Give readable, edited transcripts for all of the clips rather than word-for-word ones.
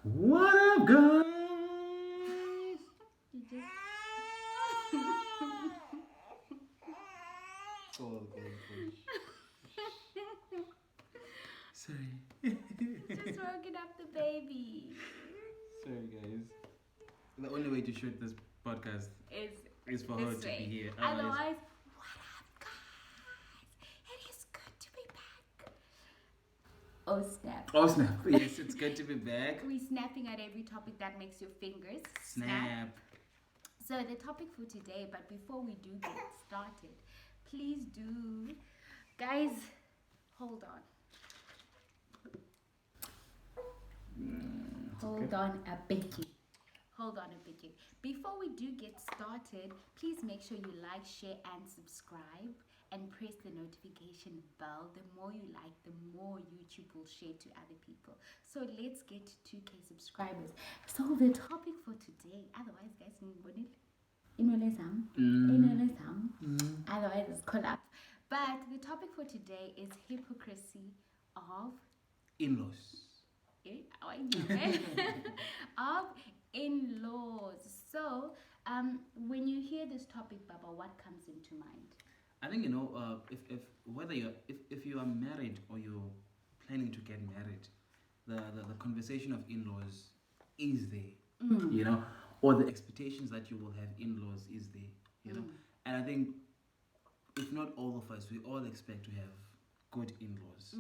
What up, guys? You just Oh, God. Sorry. just woken up the baby. Sorry, guys. The only way to shoot this podcast Is for her this to way. be here. Otherwise, what up, guys? It is good to be back. Oh snap! Oh, snap. Yes, it's good to be back. We're snapping at every topic that makes your fingers Snap. So the topic for today, but before we do get started, please do, guys, hold on. Hold on a bit. Hold on a bit. Before we do get started, please make sure you like, share, and subscribe, and press the notification bell. The more you like, the more YouTube will share to other people. So let's get to 2K subscribers. So the topic for today, otherwise, guys, otherwise it's collapse. But the topic for today is hypocrisy of In-laws. of in-laws. So, when you hear this topic, Baba, what comes into mind? I think if you are married or you're planning to get married, the conversation of in-laws is there, or the expectations that you will have in-laws is there, and I think if not all of us, we all expect to have good in-laws,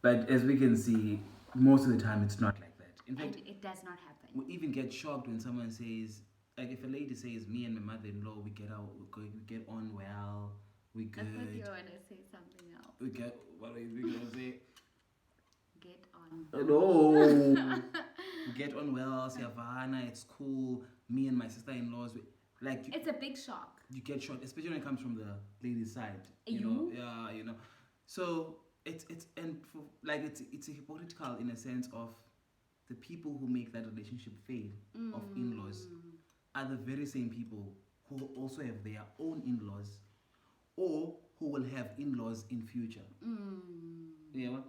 but as we can see, most of the time it's not like that. In fact, and it does not happen. We even get shocked when someone says, like, if a lady says, "Me and my mother-in-law, we get on well, we good." I thought you were gonna say something else. We get. What are you gonna say? Get on. No. We get on well. Siavana, it's cool. Me and my sister-in-laws, it's a big shock. You get shocked, especially when it comes from the lady's side. Yeah. So it's hypocritical in a sense of the people who make that relationship fail of in-laws are the very same people who also have their own in-laws or who will have in-laws in future. Yeah.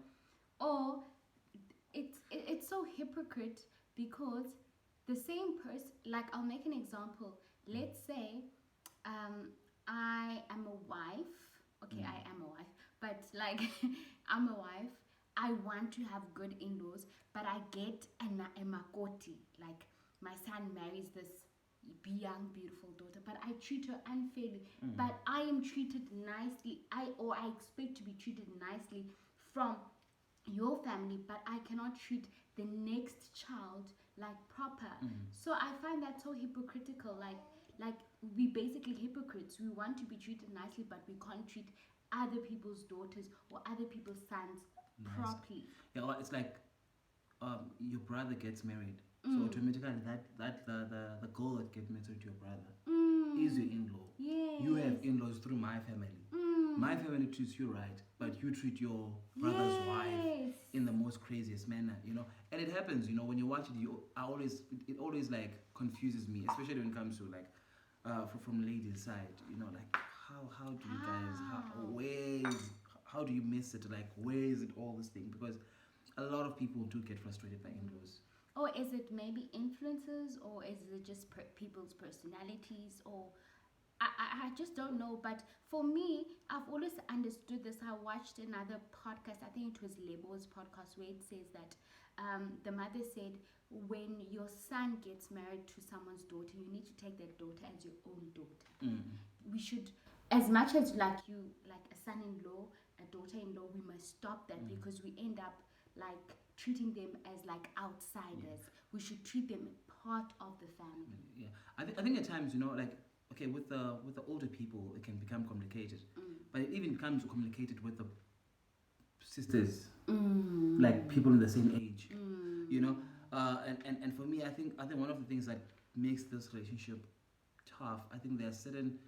Or it's so hypocrite because the same person, like, I'll make an example. Let's say I am a wife. Okay, I am a wife, but like I'm a wife. I want to have good in-laws, but I get a makoti. Like, my son marries this young, beautiful daughter, but I treat her unfairly. But I am treated nicely. I expect to be treated nicely from your family, but I cannot treat the next child like proper. So I find that so hypocritical. Like we basically hypocrites. We want to be treated nicely, but we can't treat other people's daughters or other people's sons properly. Yeah, well, it's like your brother gets married, so automatically the girl that gets married to your brother is your in-law. Yes. You have in-laws through my family. My family treats you right, but you treat your brother's wife in the most craziest manner, And it happens, when you watch it, it always like confuses me, especially when it comes to like from ladies' side, like how do you guys how do you miss it? Like, where is it all this thing? Because a lot of people do get frustrated by in-laws. Or is it maybe influences, or is it just people's personalities, or I just don't know. But for me, I've always understood this. I watched another podcast, I think it was Lebo's podcast, where it says that the mother said, when your son gets married to someone's daughter, you need to take that daughter as your own daughter. We should, as much as like a son-in-law, a daughter-in-law, we must stop that because we end up like treating them as like outsiders. We should treat them part of the family. Yeah, I think at times, like, okay, with the older people, it can become complicated, but it even becomes complicated with the sisters, like people in the same age, and for me, I think one of the things that makes this relationship tough, I think there are certain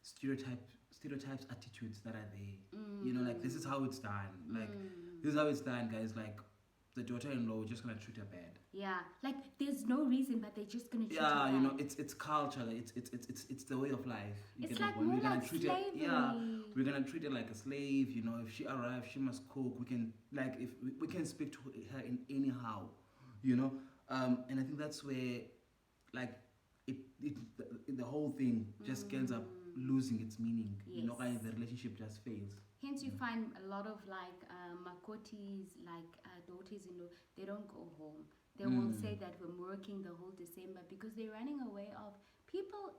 stereotypes, attitudes that are there. Like, this is how it's done. Like, this is how it's done, guys. Like, the daughter-in-law, we're just gonna treat her bad. Yeah, like there's no reason, but they're just gonna treat her bad. It's culture. It's the way of life. It's like more like slavery. We're gonna treat her like a slave. If she arrives, she must cook. We can speak to her in anyhow. you know. And I think that's where, like, the whole thing just ends up losing its meaning. You know, Yes. and the relationship just fails. Hence, you find a lot of like makotis, like daughters-in-law, they don't go home. They will say that we're working the whole December because they're running away of people.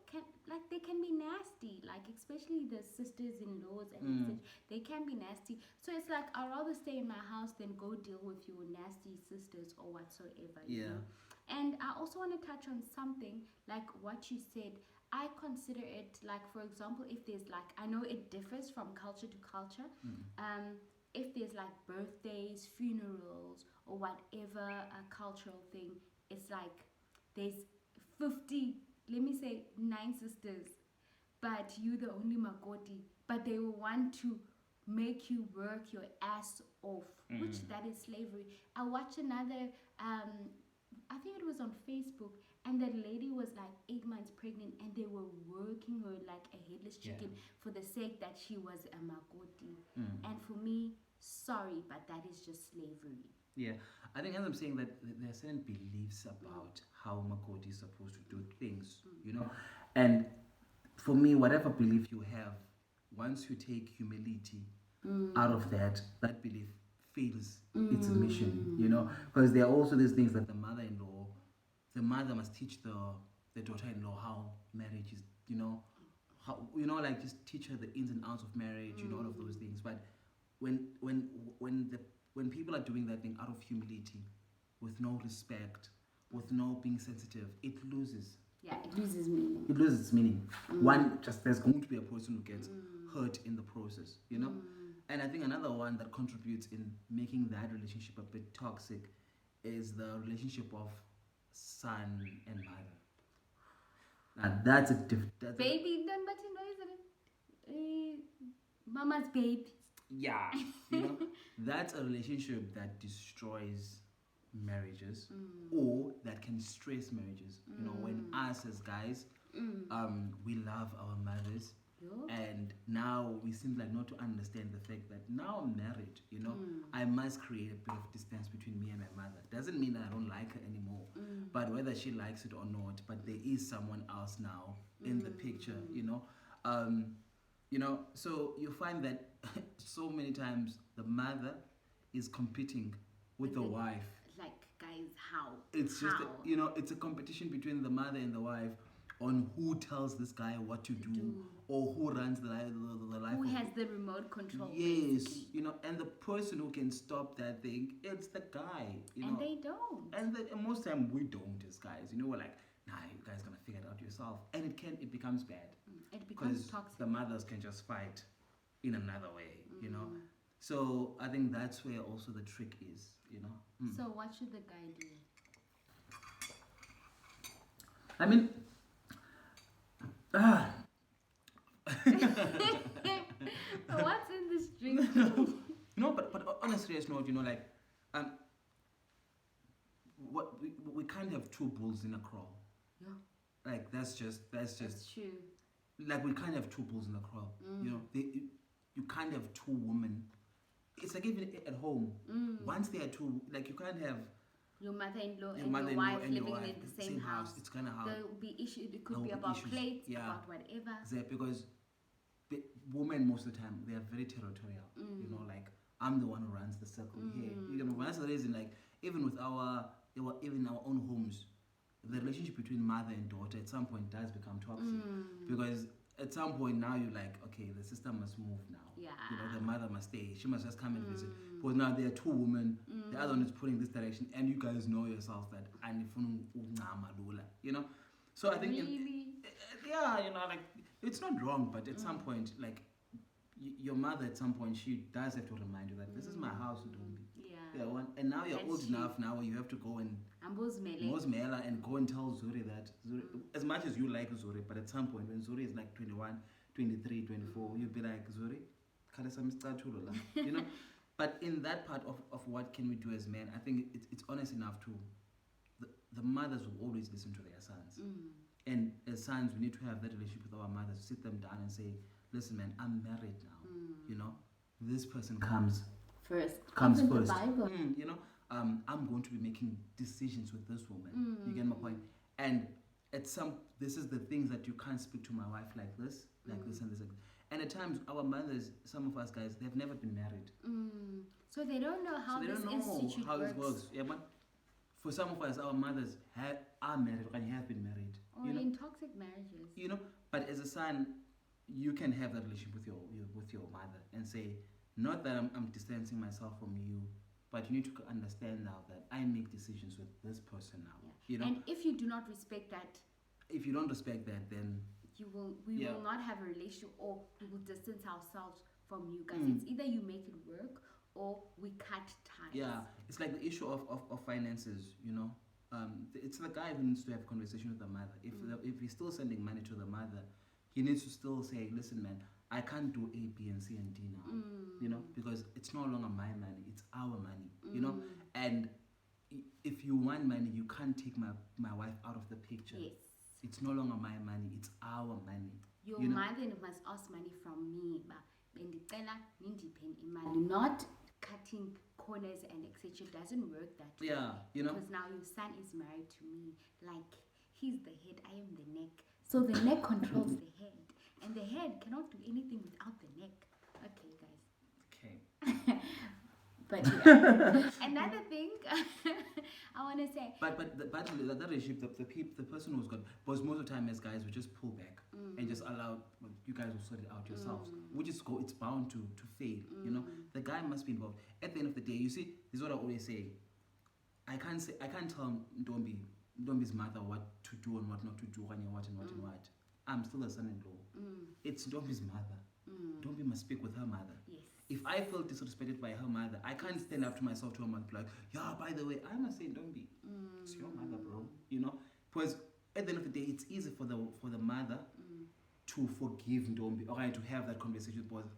They can be nasty, like especially the sisters-in-laws and they can be nasty. So it's like I'd rather stay in my house than go deal with your nasty sisters or whatsoever. You know? And I also want to touch on something like what you said. I consider it like, for example, if there's like, I know it differs from culture to culture. If there's like birthdays, funerals, or whatever a cultural thing, it's like there's 50, let me say 9 sisters, but you the only makoti, but they will want to make you work your ass off, which that is slavery. I watched another I think it was on Facebook, and that lady was like 8 months pregnant, and they were working her like a headless chicken for the sake that she was a makoti. And for me, sorry, but that is just slavery. Yeah, I think as I'm saying that there are certain beliefs about how makoti is supposed to do things, you know, and for me, whatever belief you have, once you take humility out of that belief fails its mission, you know, because there are also these things that the mother must teach the daughter-in-law how marriage is, you know, how, you know, like just teach her the ins and outs of marriage, you know, all of those things. But when people are doing that thing out of humility, with no respect, with no being sensitive, it loses. Yeah, it loses meaning. It loses its meaning. One, just there's going to be a person who gets hurt in the process, you know. And I think another one that contributes in making that relationship a bit toxic is the relationship of son and mother. Now that's a baby, then, but you know, isn't it? Mama's baby. Yeah, you know, that's a relationship that destroys marriages or that can stress marriages. You know, when us as guys, we love our mothers. And now we seem like not to understand the fact that now I'm married, you know, I must create a bit of distance between me and my mother. Doesn't mean that I don't like her anymore, but whether she likes it or not, but there is someone else now in the picture, you know. You know, so you find that so many times the mother is competing with the wife. Like, guys, how? It's just, you know, it's a competition between the mother and the wife on who tells this guy what to do or who runs the life. Who has the remote control? Yes, basically. you know, and the person who can stop that thing, it's the guy. You And know? they don't. And most time we don't as guys. You know, we're like, nah, you guys gonna figure it out yourself, and it becomes bad. It becomes toxic. The mothers can just fight in another way. You know, so I think that's where also the trick is. You know. So what should the guy do? I mean. What's in this drink? No, but on a serious note, you know, like, what we can't have 2 bulls in a kraal. Yeah. Like that's just That's true. like we can't have 2 bulls in a kraal. You know, you can't have 2 women. It's like even at home. Once there are 2, like you can't have your mother-in-law and your wife living in the same house. It's kind of how there will be issues. It could be about plates, about whatever. Exactly, because women most of the time they are very territorial. You know, like I'm the one who runs the circle here. You know, that's the reason. Like even with our own homes, the relationship between mother and daughter at some point does become toxic because at some point now you're like, okay, the sister must move now. Yeah. You know, the mother must stay. She must just come and visit. Because now there are 2 women. The other one is pulling this direction, and you guys know yourself that you know. So I think, really? Yeah, you know, like it's not wrong, but at some point, like your mother, at some point, she does have to remind you that this is my house, Udombi. Yeah. And now you're old enough now where you have to go and Mosmela and go and tell Zuri that as much as you like Zuri, but at some point when Zuri is like 21, 23, 24, you'll be like, Zuri, you know. But in that part of what can we do as men, I think it's honest enough to the mothers will always listen to their sons. And as sons, we need to have that relationship with our mothers, sit them down and say, listen, man, I'm married now. You know, this person comes first. The Bible. You know, I'm going to be making decisions with this woman. You get my point? And this is the things that you can't speak to my wife like this, like this and this. And at times, our mothers, some of us guys, they've never been married. So they don't know how this institute it works. Yeah, but for some of us, our mothers are married and have been married. Or in toxic marriages. You know, but as a son, you can have that relationship with your mother and say, not that I'm distancing myself from you, but you need to understand now that I make decisions with this person now. Yeah. You know? And if you do not respect that, if you don't respect that, then we will not have a relationship, or we will distance ourselves from you guys. It's either you make it work or we cut ties. Yeah, it's like the issue of finances, you know. It's the guy who needs to have a conversation with the mother. If he's still sending money to the mother, he needs to still say, listen, man, I can't do A, B, and C, and D now, you know, because it's no longer my money, it's our money, you know. And if you want money, you can't take my wife out of the picture. Yes. It's no longer my money, it's our money. Your mother must ask money from me, not cutting corners and etc. Doesn't work that way. Yeah, you know. Because now your son is married to me. Like, he's the head, I am the neck. So the neck controls the head. And the head cannot do anything without the neck. Okay, guys. Okay. But yeah. Another thing I want to say. But that relationship, the person who's got, because most of the time as guys, we just pull back and just allow, you guys will sort it out yourselves. We just go, it's bound to fail, you know. The guy must be involved. At the end of the day, you see, this is what I always say. I can't tell Ndombi's mother what to do and what not to do, and what. I'm still a son-in-law. It's Ndombi's mother. Ndombi must speak with her mother. Yes. If I feel disrespected by her mother, I can't stand up to myself to her mother, like, yeah, by the way, I must say, Ndombi, it's your mother, bro. You know, because at the end of the day, it's easy for the mother to forgive Ndombi, or to have that conversation, because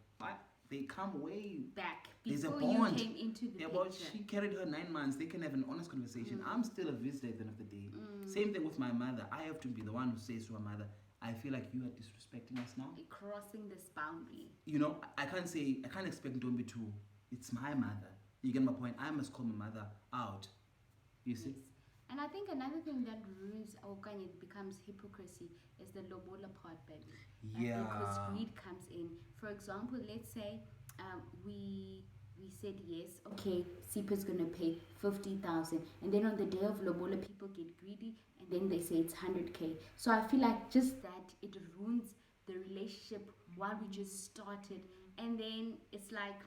they come way back There's a before bond. you came into the Well, picture. she carried her 9 months. They can have an honest conversation. I'm still a visitor at the end of the day. Same thing with my mother. I have to be the one who says to her mother, I feel like you are disrespecting us now. Crossing this boundary. You know, I can't expect Ndombi to, it's my mother. You get my point? I must call my mother out. You see? Yes. And I think another thing that ruins or kind of becomes hypocrisy is the lobola part, baby. Yeah. Because greed comes in. For example, let's say we said yes, okay, Sipa's gonna pay 50,000, and then on the day of lobola, people get greedy, and then they say it's 100K. So I feel like just that it ruins the relationship while we just started, and then it's like,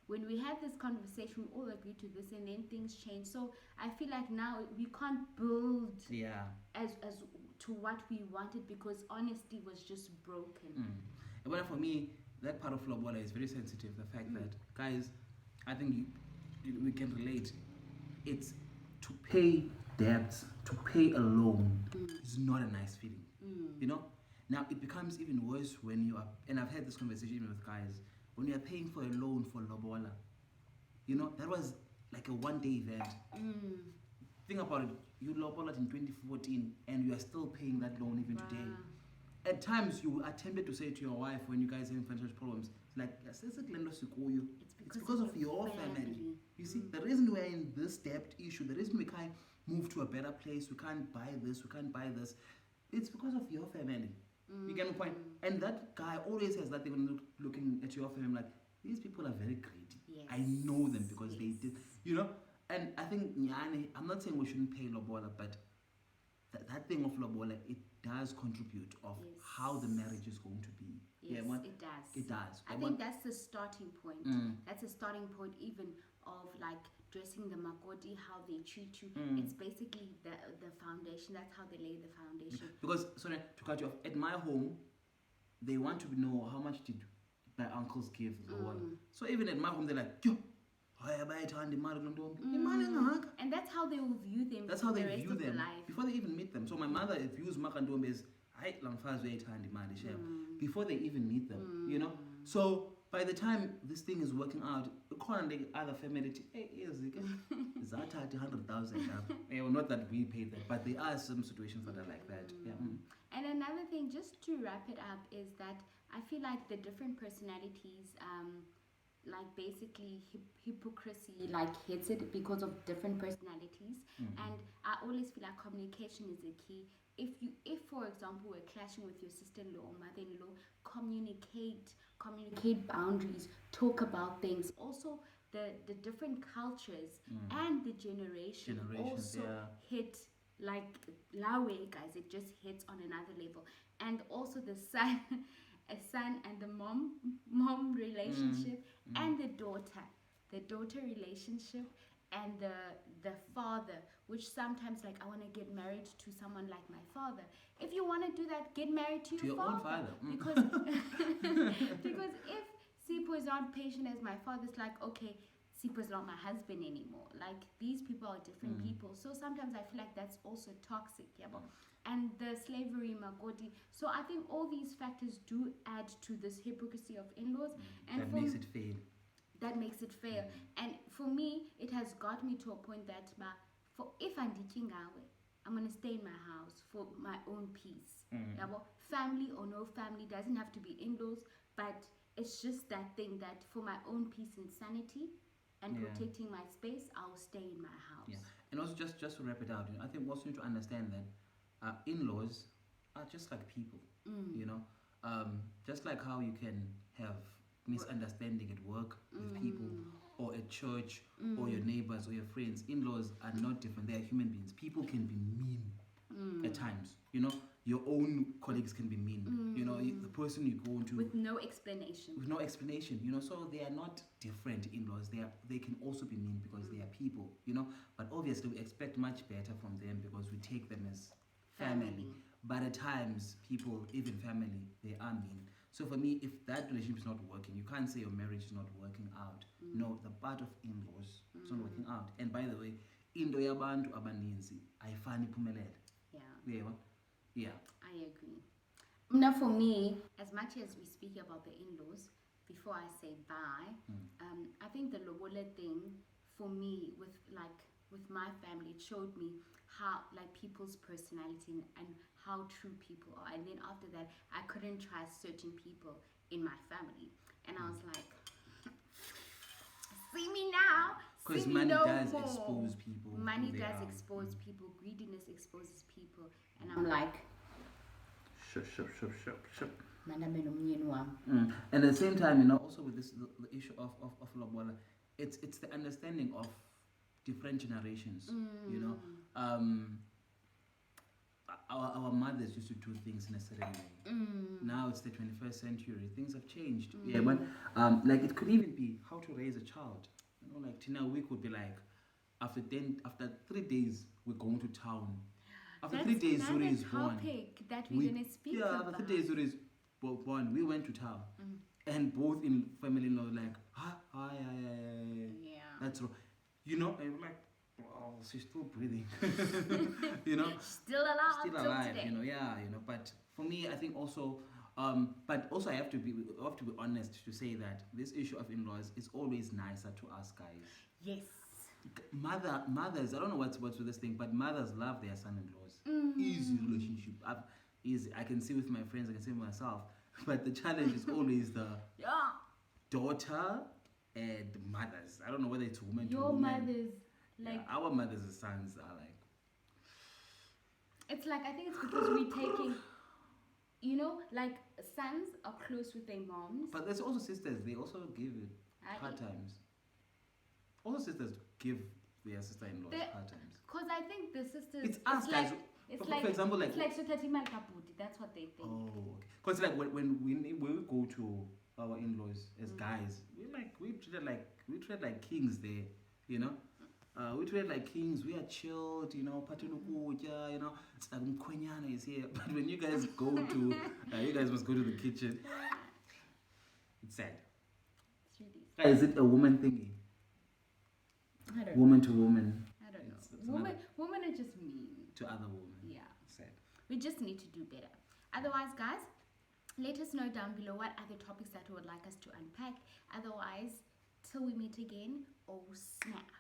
when we had this conversation, we all agreed to this, and then things change. So I feel like now we can't build as to what we wanted, because honesty was just broken. But for me, that part of lobola is very sensitive. The fact that, guys, I think we can relate. It's to pay debts, to pay a loan is not a nice feeling. You know? Now it becomes even worse when you are, and I've had this conversation even with guys, when you are paying for a loan for lobola. You know, that was like a one-day event. Think about it. You lobola in 2014 and you are still paying that loan even today. At times you are tempted to say to your wife when you guys have financial problems, like, it's because of your family. You see, the reason we're in this debt issue, the reason we can't move to a better place, we can't buy this, it's because of your family. You get my point? And that guy always has that thing when looking at your family, like, these people are very greedy. Yes. I know them because they did, you know? And I think, I'm not saying we shouldn't pay lobola, but that thing of lobola, it does contribute of how the marriage is going to be. Yes, it does. It does. I think that's the starting point. That's a starting point even of like dressing the makoti, how they treat you. It's basically the foundation. That's how they lay the foundation. Because, sorry to cut you off, at my home, they want to know how much did my uncles give lobola. So even at my home, they're like, yo, and that's how they will view them. That's how they the rest view of them their life. before they even meet them. So my mother views Makandombe as before they even meet them, you know. So by the time this thing is working out, the other family, that 100,000. Not that we paid that, but there are some situations that are like that. Yeah. And another thing, just to wrap it up, is that I feel like the different personalities like basically hypocrisy like hits it because of different personalities. And I always feel like communication is the key. If for example we're clashing with your sister-in-law or mother-in-law, communicate boundaries, talk about things. Also the different cultures and the generation Generations, also yeah. hit like lawe guys, it just hits on another level. And also the son a son and the mom relationship, and the daughter relationship, and the father, which sometimes like I want to get married to someone like my father. If you want to do that, get married to your own father. because because if Sipho is not patient as my father, it's like, okay, Sipho is not my husband anymore. Like these people are different people. So sometimes I feel like that's also toxic, yeah. And the slavery magoti. So I think all these factors do add to this hypocrisy of in-laws, and That makes it fail. That makes it fair. And for me, it has got me to a point that for if I'm Dichingawe, I'm gonna stay in my house for my own peace. Yabo, family or no family doesn't have to be in-laws, but it's just that thing that for my own peace and sanity and protecting my space, I'll stay in my house. Yeah, and also just to wrap it out, I think we also need to understand that in-laws are just like people. Just like how you can have misunderstanding at work with people or at church or your neighbors or your friends. In-laws are not different. They are human beings. People can be mean at times. Your own colleagues can be mean. The person you go into with no explanation. So they are not different in-laws. They can also be mean because they are people. But obviously we expect much better from them because we take them as family. But at times people, even family, they are mean. So for me, if that relationship is not working, you can't say your marriage is not working out. No, the part of in-laws is not working out. And by the way, into yabantu abaninzi ayifani iphumelele. Yeah. I agree. Now for me, as much as we speak about the in-laws, before I say bye, I think the lobola thing for me with my family, it showed me how like people's personality and how true people are. And then after that, I couldn't trust certain people in my family. And I was like, see me now. Because money does expose people. Money does expose people. Greediness exposes people. And I'm like, Shut. And at the same time, also with this the issue of lobola, it's the understanding of different generations. Our mothers used to do things in a certain way. Now it's the 21st century. Things have changed. Yeah, but like it could even be how to raise a child. Like Tina, we could be like, after 3 days we're going to town. After 3 days, Zuri is born. That we're gonna speak about. After 3 days, Zuri is born. We went to town, and both in family law like, yeah, that's wrong. And we're like, oh, she's still breathing. Still alive. But for me, I think also, but also I have to be honest to say that this issue of in-laws is always nicer to us guys. Yes. Mothers, I don't know what's with this thing, but mothers love their son-in-laws. Easy relationship. Easy. I can see with my friends, I can see with myself. But the challenge is always the daughter and the mothers. I don't know whether it's woman to woman. Your mothers, like our mothers and sons are like. It's like I think it's because we're taking, like sons are close with their moms. But there's also sisters. They also give it hard times. Also sisters give their sister-in-laws hard times. Because I think the sisters. It's us guys. For example, like. It's like Sotatimal Kaputi. That's what they think. Oh, okay. Because like when we go to our in-laws as guys, we treat like kings there. We treat like kings. We are chilled. Patulukuja. It's like Mkwenyana is here. But when you guys go to, you guys must go to the kitchen. It's sad. It's really sad. Is it a woman thingy? I don't know. Woman to woman. I don't know. Women are just mean. To other women. Yeah. Sad. We just need to do better. Otherwise, guys, let us know down below what other topics that you would like us to unpack. Otherwise, till we meet again, oh snap.